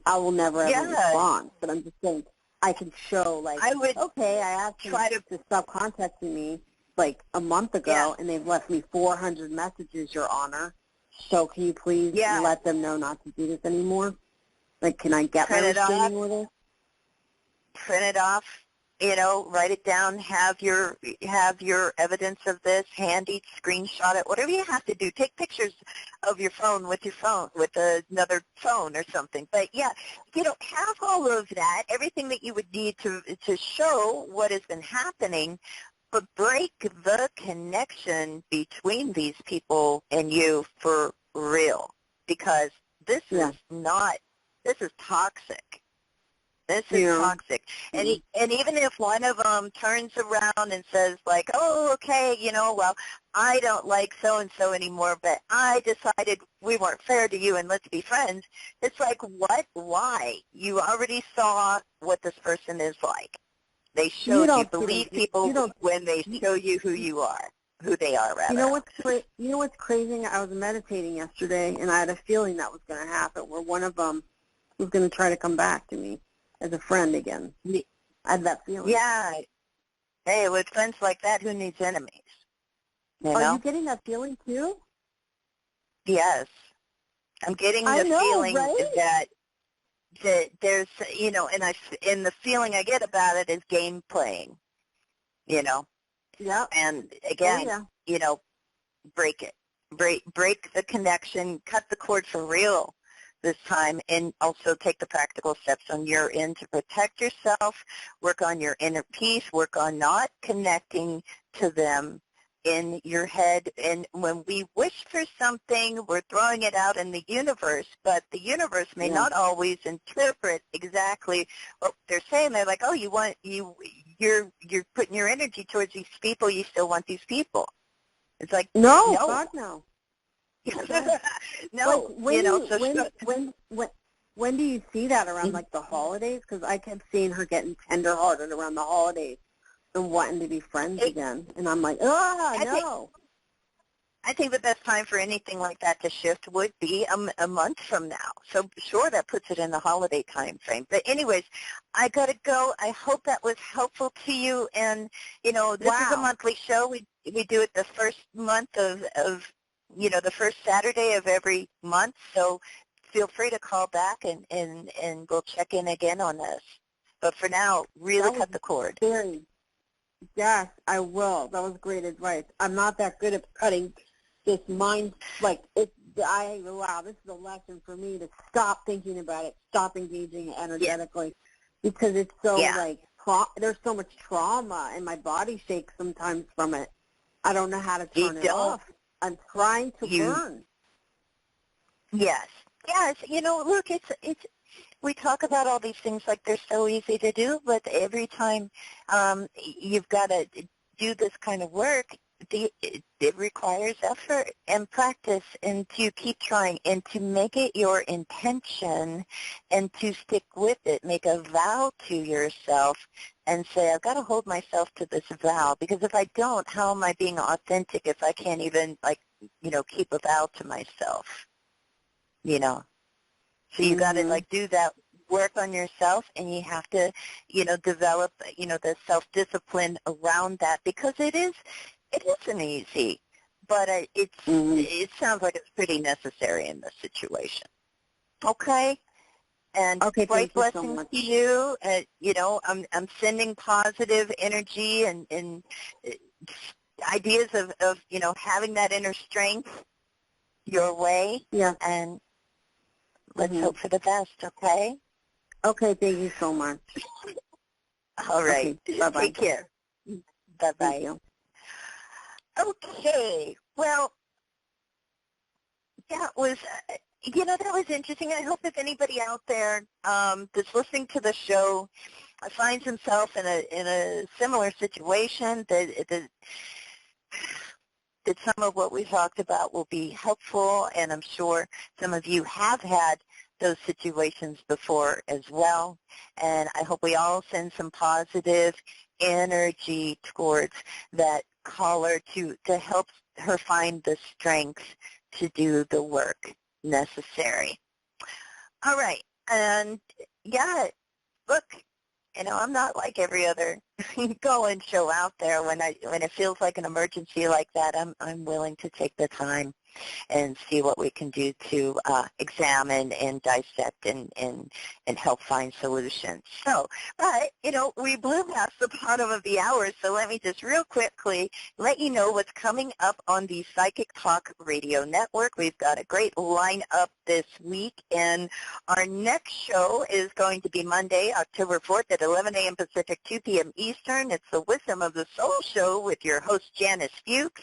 I will never ever respond. But I'm just saying, I can show, like, okay, I asked them to stop contacting me, like, a month ago, and they've left me 400 messages, Your Honor. So can you please let them know not to do this anymore? Like, can I get my restraining order? Print it off, you know, write it down, have your evidence of this handy, screenshot it, whatever you have to do. Take pictures of your phone with another phone or something. But yeah, you know, have all of that, everything that you would need to show what has been happening, but break the connection between these people and you for real, because this is not, this is toxic. This is toxic. And even if one of them turns around and says, like, oh, okay, well, I don't like so-and-so anymore, but I decided we weren't fair to you and let's be friends, it's like, what? Why? You already saw what this person is like. They showed you. Believe people when they show you who you are, who they are, rather. You know what's crazy? I was meditating yesterday, and I had a feeling that was going to happen, where one of them was going to try to come back to me as a friend again. I had that feeling. Yeah. Hey, with friends like that, who needs enemies? Are you getting that feeling too? Yes. I'm getting the feeling right? that there's, and the feeling I get about it is game playing, Yeah. And again, break it. Break the connection, cut the cord for real this time, and also take the practical steps on your end to protect yourself, work on your inner peace, work on not connecting to them in your head. And when we wish for something, we're throwing it out in the universe, but the universe may not always interpret exactly what they're saying. They're like, oh, you're putting your energy towards these people, you still want these people. It's like, no. God, no. No, when do you see that around, like, the holidays? Because I kept seeing her getting tender-hearted around the holidays and wanting to be friends again. And I'm like, no. I think the best time for anything like that to shift would be a month from now. So sure, that puts it in the holiday time frame. But anyways, I got to go. I hope that was helpful to you. And, this is a monthly show. We do it the first month of the first Saturday of every month. So feel free to call back and we'll check in again on this. But for now, really cut the cord. Yes, I will. That was great advice. I'm not that good at cutting this mind, like, this is a lesson for me to stop thinking about it, stop engaging energetically, because it's so, there's so much trauma, and my body shakes sometimes from it. I don't know how to turn it off. I'm trying to learn. Yes. Look, it's we talk about all these things like they're so easy to do, but every time you've got to do this kind of work, it requires effort and practice, and to keep trying and to make it your intention and to stick with it. Make a vow to yourself and say, I've got to hold myself to this vow, because if I don't, how am I being authentic if I can't even, keep a vow to myself, So you got to, do that work on yourself, and you have to, develop, the self-discipline around that, because it isn't easy, but it sounds like it's pretty necessary in this situation. Okay? And bright blessings to you. I'm sending positive energy and ideas of having that inner strength your way. Yeah. And let's hope for the best, okay? Okay, thank you so much. All right. Okay, bye-bye. Take care. Bye-bye. Thank you. Okay. Well, that was, that was interesting. I hope if anybody out there that's listening to the show finds himself in a similar situation, that some of what we talked about will be helpful, and I'm sure some of you have had those situations before as well. And I hope we all send some positive energy towards that caller to help her find the strength to do the work necessary. All right. And look, I'm not like every other call-in show out there. When it feels like an emergency like that, I'm willing to take the time and see what we can do to examine and dissect and help find solutions. So, but, we blew past the bottom of the hour, so let me just real quickly let you know what's coming up on the Psychic Talk Radio Network. We've got a great lineup this week, and our next show is going to be Monday, October 4th at 11 a.m. Pacific, 2 p.m. Eastern. It's the Wisdom of the Soul Show with your host, Janice Fuchs.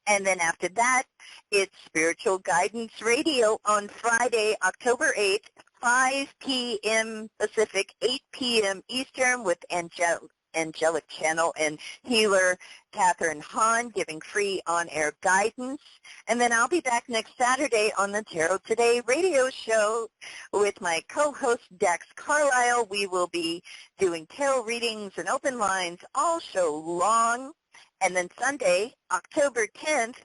And then after that, it's Spiritual Guidance Radio on Friday, October 8th, 5 p.m. Pacific, 8 p.m. Eastern with Angelic Channel and healer Catherine Hahn giving free on-air guidance. And then I'll be back next Saturday on the Tarot Today radio show with my co-host Dax Carlisle. We will be doing tarot readings and open lines all show long. And then Sunday, October 10th,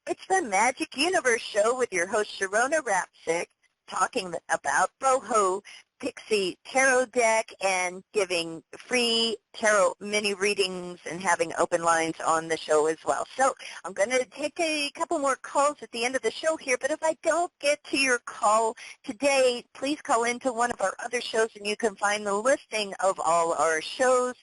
it's the Magic Universe show with your host Sharona Rapsick, talking about Boho Pixie Tarot deck and giving free tarot mini readings and having open lines on the show as well. So I'm going to take a couple more calls at the end of the show here, but if I don't get to your call today, please call into one of our other shows, and you can find the listing of all our shows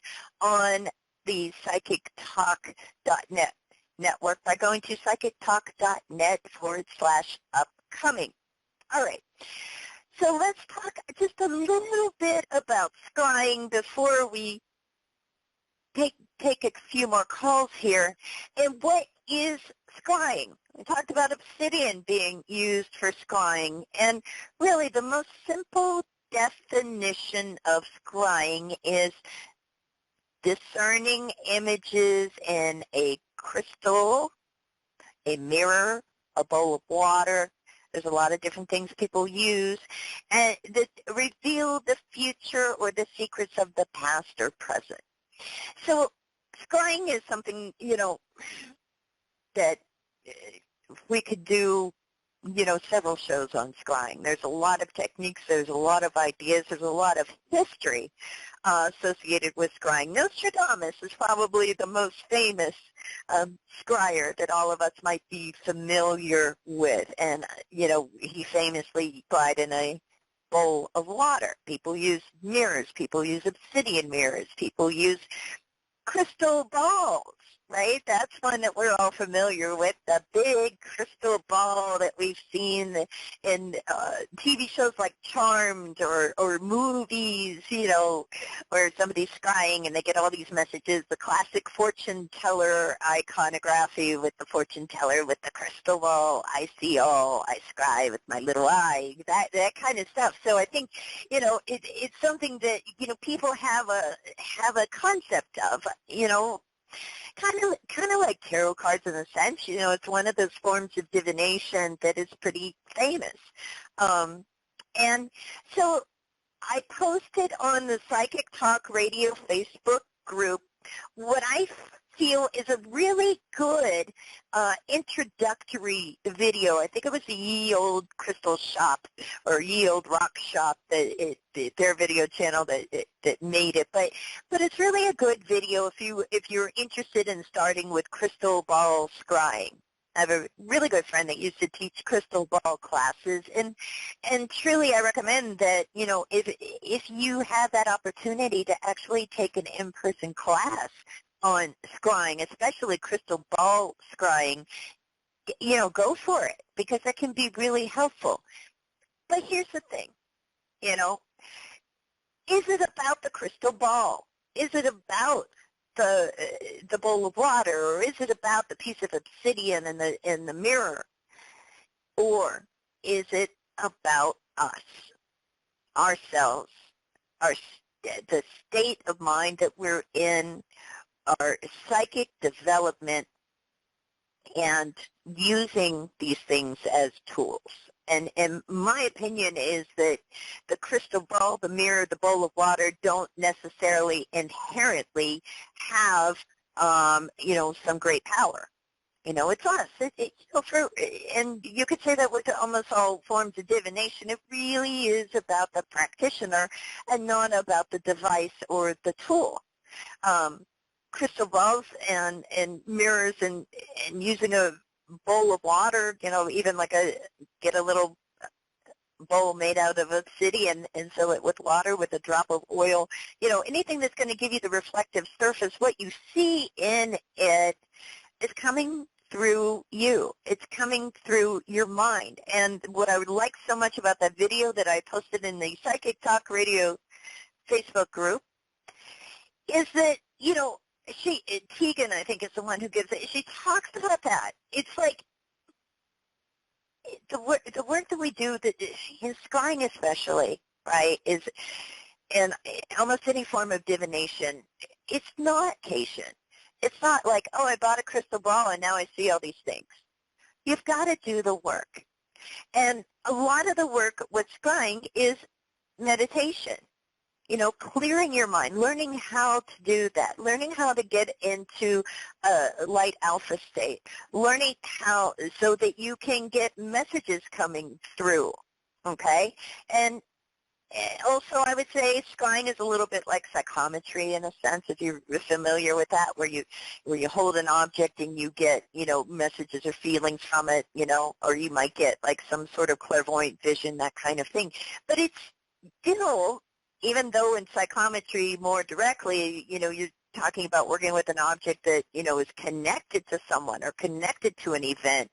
on the psychictalk.net network by going to psychictalk.net/upcoming. All right. So let's talk just a little bit about scrying before we take a few more calls here. And what is scrying? We talked about Obsidian being used for scrying. And really the most simple definition of scrying is discerning images in a crystal, a mirror, a bowl of water. There's a lot of different things people use and that reveal the future or the secrets of the past or present. So scrying is something, that we could do, several shows on scrying. There's a lot of techniques. There's a lot of ideas. There's a lot of history associated with scrying. Nostradamus is probably the most famous scryer that all of us might be familiar with. And, he famously cried in a bowl of water. People use mirrors. People use obsidian mirrors. People use crystal balls, right? That's one that we're all familiar with, the big crystal ball that we've seen in TV shows like Charmed or movies, where somebody's scrying and they get all these messages, the classic fortune teller iconography with the fortune teller with the crystal ball, I see all, I scry with my little eye, that kind of stuff. So I think, it's something that, people have a concept of, kind of like tarot cards in a sense. It's one of those forms of divination that is pretty famous. And so I posted on the Psychic Talk Radio Facebook group what I feel is a really good introductory video. I think it was the Ye Old Crystal Shop or Ye Old Rock Shop, their video channel that made it. But it's really a good video if you're interested in starting with crystal ball scrying. I have a really good friend that used to teach crystal ball classes, and truly I recommend that, if you have that opportunity to actually take an in-person class on scrying, especially crystal ball scrying, go for it, because that can be really helpful. But here's the thing, is it about the crystal ball? Is it about the bowl of water, or is it about the piece of obsidian in the mirror? Or is it about us, ourselves, the state of mind that we're in, our psychic development, and using these things as tools? And my opinion is that the crystal ball, the mirror, the bowl of water don't necessarily inherently have, some great power. It's us. And you could say that with almost all forms of divination. It really is about the practitioner and not about the device or the tool. Crystal balls and mirrors and using a bowl of water, even get a little bowl made out of obsidian and fill it with water with a drop of oil, anything that's going to give you the reflective surface. What you see in it is coming through you. It's coming through your mind. And what I would like so much about that video that I posted in the Psychic Talk Radio Facebook group is that, Tegan, I think, is the one who gives it. She talks about that. It's like the work that we do, that in scrying especially, right, is, and almost any form of divination, it's not patient. It's not like, oh, I bought a crystal ball and now I see all these things. You've got to do the work. And a lot of the work with scrying is meditation. Clearing your mind, learning how to do that, learning how to get into a light alpha state, learning how so that you can get messages coming through, okay? And also, I would say scrying is a little bit like psychometry in a sense, if you're familiar with that, where you hold an object and you get, messages or feelings from it, or you might get like some sort of clairvoyant vision, that kind of thing. But it's still, even though in psychometry more directly, you're talking about working with an object that, is connected to someone or connected to an event.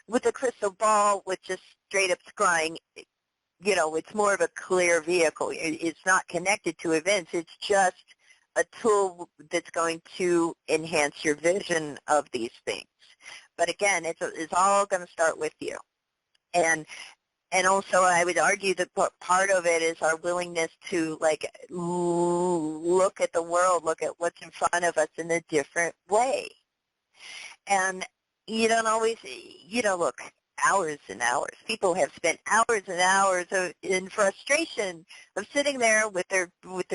With a crystal ball, with just straight up scrying, it's more of a clear vehicle. It's not connected to events. It's just a tool that's going to enhance your vision of these things. But again, it's all going to start with you. And also, I would argue that part of it is our willingness to, like, look at the world, look at what's in front of us in a different way. And you don't always, look, hours and hours. People have spent hours and hours in frustration of sitting there with their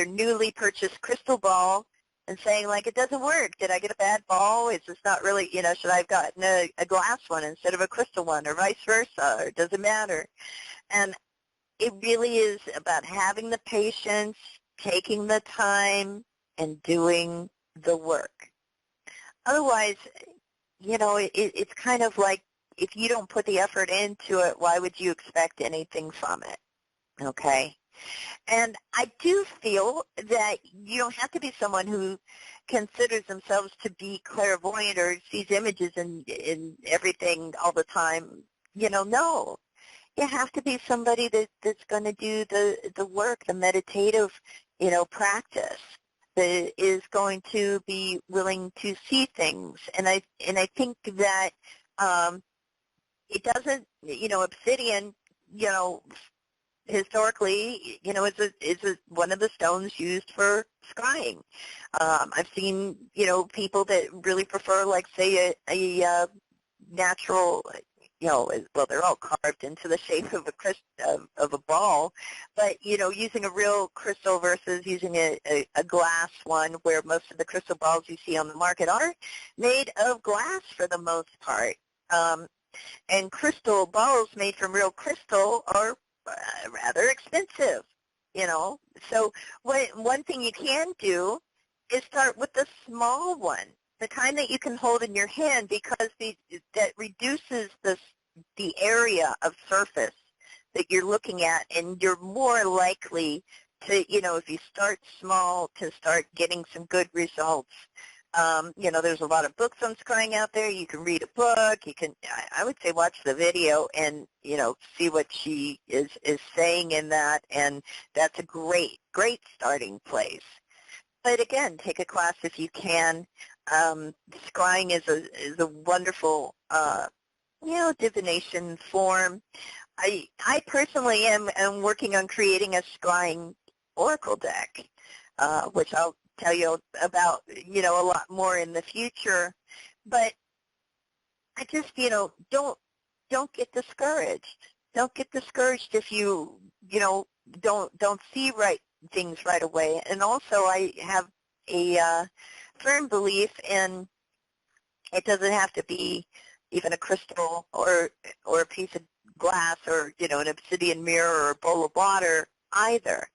newly purchased crystal ball and saying, like, it doesn't work. Did I get a bad ball? Is this not really, should I have gotten a glass one instead of a crystal one, or vice versa, or does it matter? And it really is about having the patience, taking the time, and doing the work. Otherwise, it's kind of like, if you don't put the effort into it, why would you expect anything from it? Okay? And I do feel that you don't have to be someone who considers themselves to be clairvoyant or sees images in everything all the time. No. You have to be somebody that's going to do the work, the meditative, practice, that is going to be willing to see things. And I think that it doesn't, Obsidian, historically, is one of the stones used for scrying. I've seen, people that really prefer, like, say, a natural, well, they're all carved into the shape of a ball, but, using a real crystal versus using a glass one, where most of the crystal balls you see on the market are made of glass for the most part. And crystal balls made from real crystal are rather expensive, So one thing you can do is start with the small one, the kind that you can hold in your hand, because that reduces the area of surface that you're looking at, and you're more likely to, if you start small, to start getting some good results. There's a lot of books on scrying out there. You can read a book. You can, I would say, watch the video and, see what she is saying in that, and that's a great starting place. But again, take a class if you can. Scrying is a wonderful, divination form. I personally am working on creating a scrying oracle deck, which I'll tell you about, a lot more in the future. But I just, don't get discouraged. Don't get discouraged if you, don't see things right away. And also, I have a firm belief in, it doesn't have to be even a crystal or a piece of glass, or, an obsidian mirror or a bowl of water either.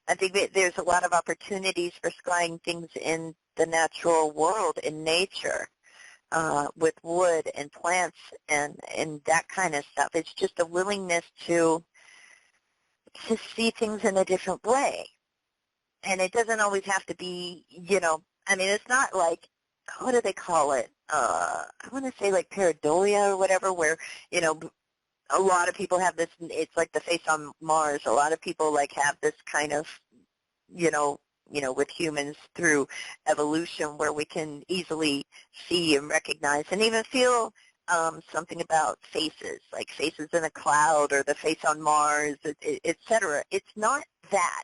I think that there's a lot of opportunities for scrying things in the natural world, in nature, with wood and plants and that kind of stuff. It's just a willingness to see things in a different way. And it doesn't always have to be, it's not like, what do they call it? I want to say like pareidolia or whatever, where, a lot of people have this, it's like the face on Mars. A lot of people, like, have this kind of, with humans through evolution, where we can easily see and recognize and even feel something about faces, like faces in a cloud or the face on Mars, et cetera. It's not that.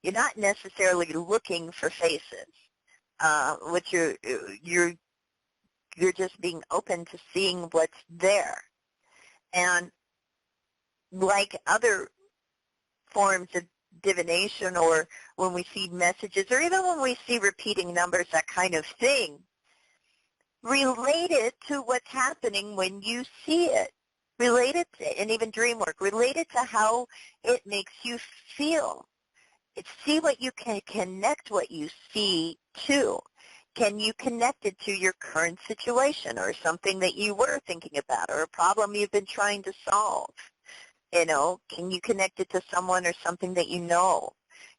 You're not necessarily looking for faces. What you're just being open to seeing what's there. And like other forms of divination, or when we see messages, or even when we see repeating numbers, that kind of thing, relate it to what's happening when you see it. Relate it to, and even dream work, relate it to how it makes you feel. See what you can connect what you see to. Can you connect it to your current situation, or something that you were thinking about, or a problem you've been trying to solve? Can you connect it to someone or something that you know?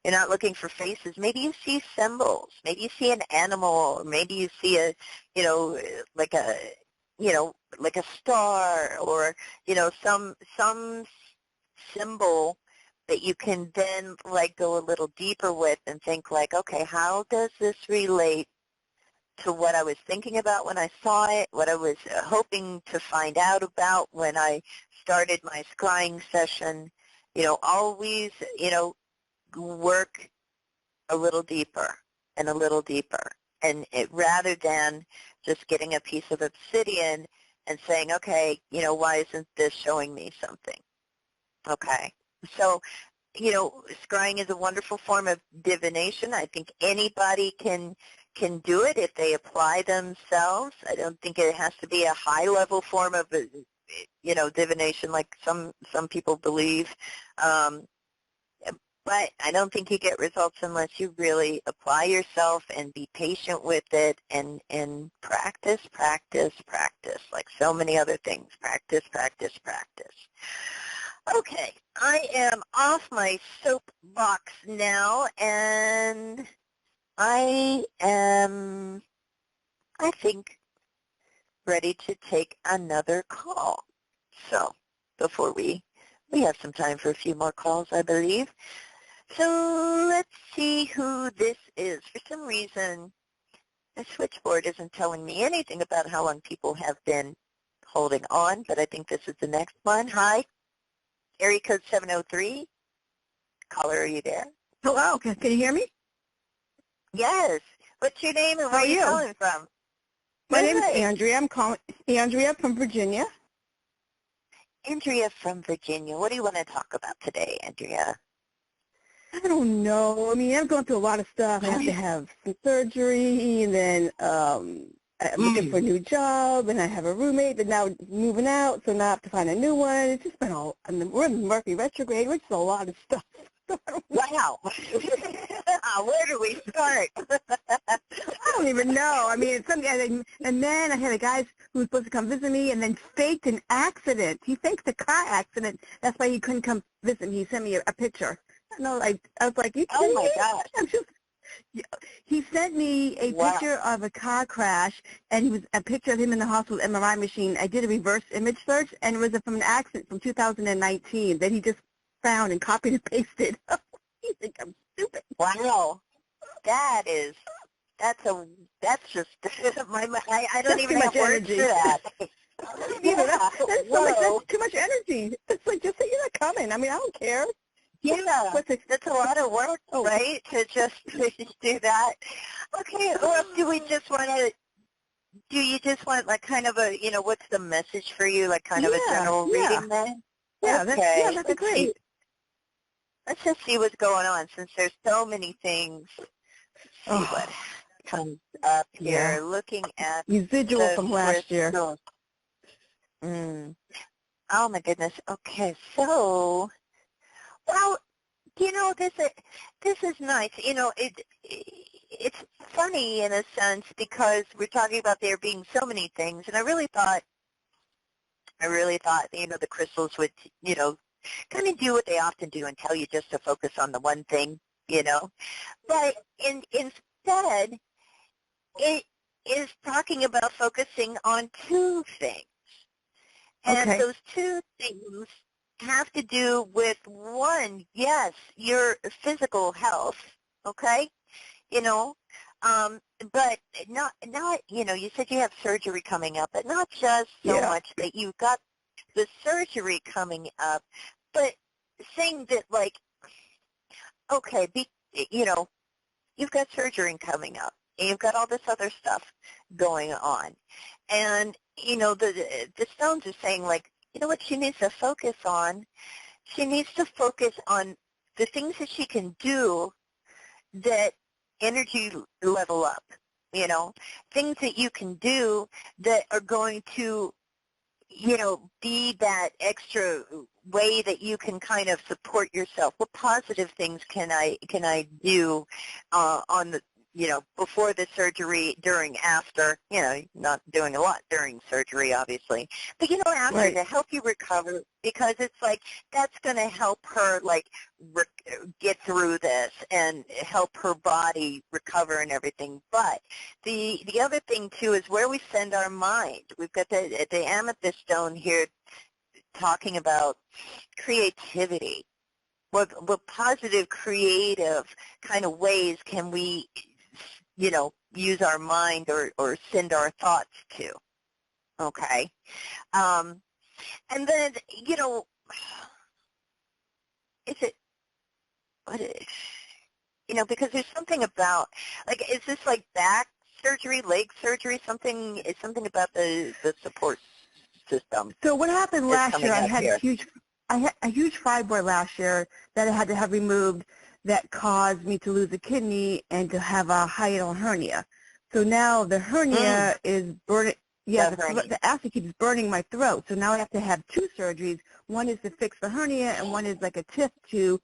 You're not looking for faces. Maybe you see symbols. Maybe you see an animal, or maybe you see like a star, or, some symbol that you can then go a little deeper with and think okay, how does this relate to what I was thinking about when I saw it, what I was hoping to find out about when I started my scrying session? Always, work a little deeper and a little deeper. And rather than just getting a piece of obsidian and saying, okay, why isn't this showing me something? Okay. So, scrying is a wonderful form of divination. I think anybody can do it if they apply themselves. I don't think it has to be a high-level form of, divination like some people believe. But I don't think you get results unless you really apply yourself and be patient with it and practice, practice, practice, like so many other things. Practice, practice, practice. Okay, I am off my soapbox now, and I am, I think, ready to take another call. So before we have some time for a few more calls, I believe. So let's see who this is. For some reason, the switchboard isn't telling me anything about how long people have been holding on, but I think this is the next one. Hi, area code 703. Caller, are you there? Hello, can you hear me? Yes. What's your name and where are you calling from? My name is Andrea. I'm calling Andrea from Virginia. Andrea from Virginia. What do you want to talk about today, Andrea? I don't know. I mean, I'm going through a lot of stuff. I have to have some surgery, and then I'm looking for a new job, and I have a roommate that's now moving out, so now I have to find a new one. It's just been we're in Mercury retrograde, which is a lot of stuff. Wow. Where do we start? I don't even know. I mean, it's something, and then I had a guy who was supposed to come visit me and then faked an accident. He faked a car accident. That's why he couldn't come visit me. He sent me a picture. I was like, you kidding me? Oh, my gosh. He sent me a picture of a car crash, and he was a picture of him in the hospital MRI machine. I did a reverse image search, and it was from an accident from 2019 that he just found and copied and pasted. You think I'm stupid? Wow. That's just, I don't even have words for that. That's too much energy. It's like, just say you're not coming. I mean, I don't care. Yeah, that's a lot of work, right, to just do that. Okay, well, do you just want like kind of a, what's the message for you, like kind of a general reading then? Yeah, okay. That'd be great. Let's just see what's going on since there's so many things. Let's see what comes up here. Yeah. Looking at residual from last year. Oh my goodness. Okay, so, well, this is nice. It's funny in a sense because we're talking about there being so many things, and I really thought, the crystals would, kind of do what they often do and tell you just to focus on the one thing, But instead, it is talking about focusing on two things. And those two things have to do with, one, yes, your physical health, okay? you know. But not, you said you have surgery coming up, but not just so much that you've got the surgery coming up, but saying that, like, okay, you've got surgery coming up, and you've got all this other stuff going on. And, the stones are saying, like, you know what she needs to focus on? She needs to focus on the things that she can do that energy level up, things that you can do that are going to, be that extra way that you can kind of support yourself. What positive things can I do on the, before the surgery, during, after, not doing a lot during surgery, obviously, but, after, to help you recover, because it's like that's going to help her, like, get through this and help her body recover and everything. But the other thing, too, is where we send our mind. We've got the amethyst stone here talking about creativity. What positive, creative kind of ways can we, use our mind or send our thoughts to? Okay. And then, is it, what is, because there's something about, like, is this like back surgery, leg surgery, something about the support system? So what happened last year, I had a huge fibroid last year that I had to have removed that caused me to lose a kidney and to have a hiatal hernia. So now the hernia is burning. Yeah, the acid keeps burning my throat. So now I have to have two surgeries. One is to fix the hernia, and one is like a tip to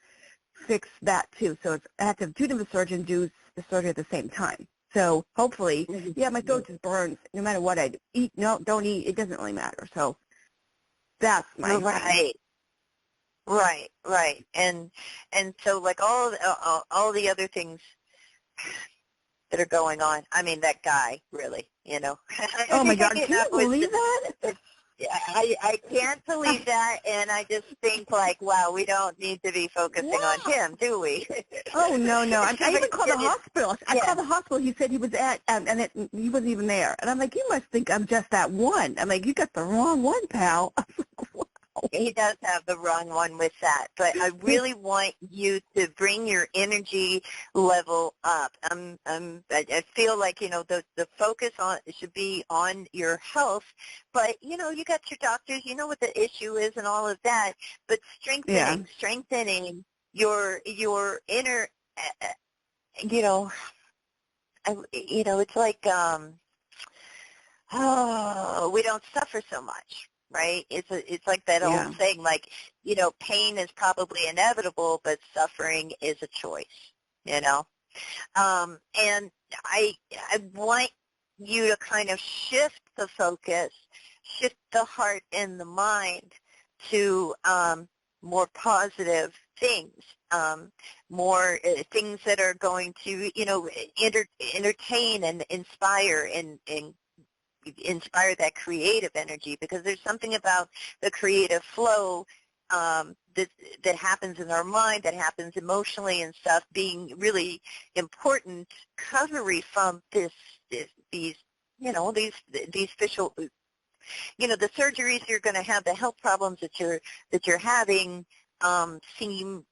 fix that too. So I have to have two different surgeons do the surgery at the same time. So hopefully, my throat just burns no matter what I do. Eat, no, don't eat. It doesn't really matter. So that's my Right. And so, like, all the other things that are going on. I mean, that guy, really, Oh my God, can you believe that? I can't believe that, and I just think, like, wow, we don't need to be focusing on him, do we? Oh, no. I even called the hospital. I called the hospital. He said he was at, and he wasn't even there. And I'm like, you must think I'm just that one. I'm like, you got the wrong one, pal. I was like, wow. He does have the wrong one with that, but I really want you to bring your energy level up. I feel like, the focus should be on your health, but, you got your doctors, you know what the issue is and all of that, but strengthening your inner, it's like, we don't suffer so much. Right? It's like that old saying, like, pain is probably inevitable, but suffering is a choice, And I want you to kind of shift the focus, shift the heart and the mind to more positive things, more things that are going to, entertain and inspire and inspire that creative energy, because there's something about the creative flow that happens in our mind, that happens emotionally and stuff, being really important recovery from these visual, the surgeries you're going to have, the health problems that you're having seem,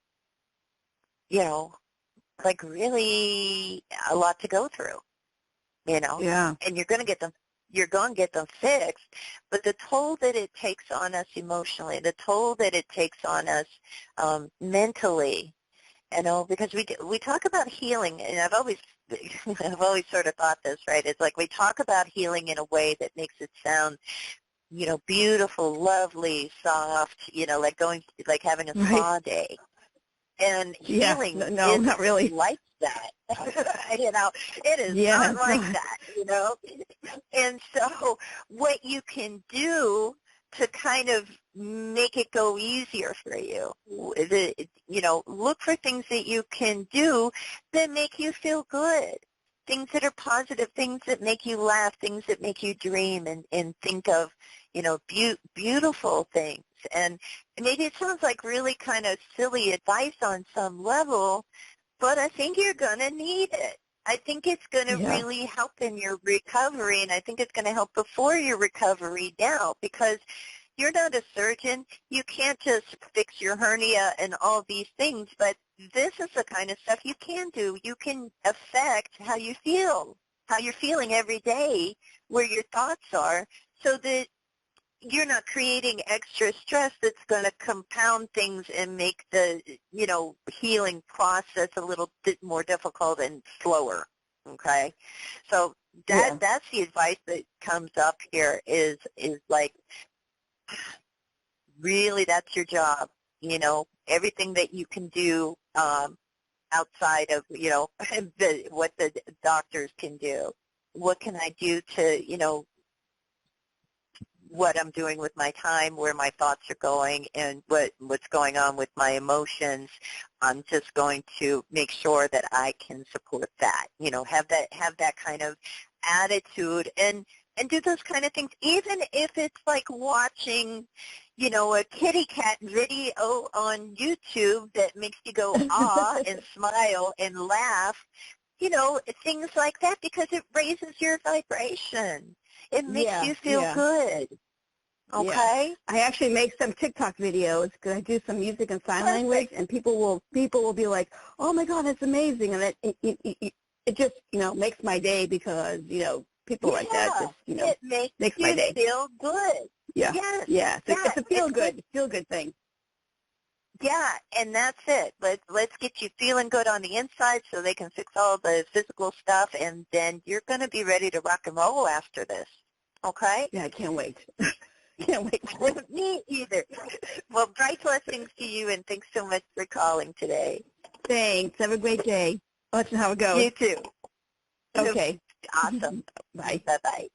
like really a lot to go through, and you're going to get them. You're going to get them fixed, but the toll that it takes on us emotionally, the toll that it takes on us mentally, because we talk about healing, and I've always sort of thought this, right? It's like we talk about healing in a way that makes it sound, beautiful, lovely, soft, like having a spa day. And healing is not really like that. It is not like that, And so what you can do to kind of make it go easier for you, look for things that you can do that make you feel good, things that are positive, things that make you laugh, things that make you dream and think of, beautiful things. And maybe it sounds like really kind of silly advice on some level, but I think you're going to need it. I think it's going to really help in your recovery, and I think it's going to help before your recovery now, because you're not a surgeon. You can't just fix your hernia and all these things, but this is the kind of stuff you can do. You can affect how you feel, how you're feeling every day, where your thoughts are, so that you're not creating extra stress that's going to compound things and make the, healing process a little bit more difficult and slower. Okay? So that's the advice that comes up here is like, really, that's your job. Everything that you can do outside of, what the doctors can do. What can I do to, what I'm doing with my time, where my thoughts are going, and what's going on with my emotions. I'm just going to make sure that I can support that. Have that kind of attitude and do those kind of things, even if it's like watching, a kitty cat video on YouTube that makes you go ah and smile and laugh, things like that, because it raises your vibration. It makes you feel good. Okay? Yeah. I actually make some TikTok videos because I do some music and sign language, and people will be like, "Oh my God, that's amazing!" And it just makes my day, because people like that just it makes my day. Feel good. Yeah. Yes. Yeah. So it's a feel good thing. Yeah, and that's it. Let's get you feeling good on the inside so they can fix all the physical stuff, and then you're going to be ready to rock and roll after this. Okay? Yeah, I can't wait. Can't wait. Me either. Well, bright blessings to you, and thanks so much for calling today. Thanks. Have a great day. Watch how it goes. You too. Okay. Awesome. Bye. Bye-bye.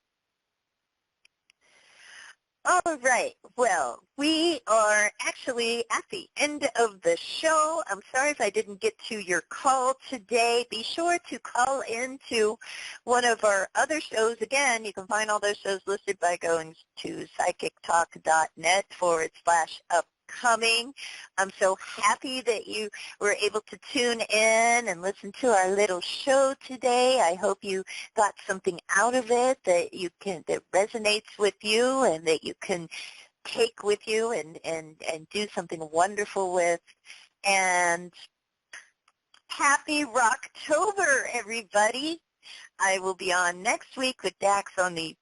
All right. Well, we are actually at the end of the show. I'm sorry if I didn't get to your call today. Be sure to call into one of our other shows. Again, you can find all those shows listed by going to psychictalk.net/upcoming. I'm so happy that you were able to tune in and listen to our little show today. I hope you got something out of it that resonates with you and that you can take with you and do something wonderful with. And happy Rocktober, everybody. I will be on next week with Dax on the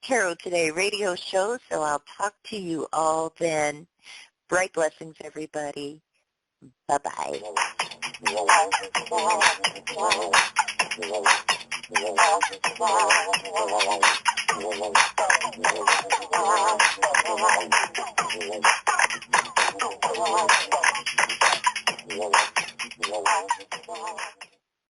Tarot Today radio show, so I'll talk to you all then. Bright blessings, everybody. Bye-bye.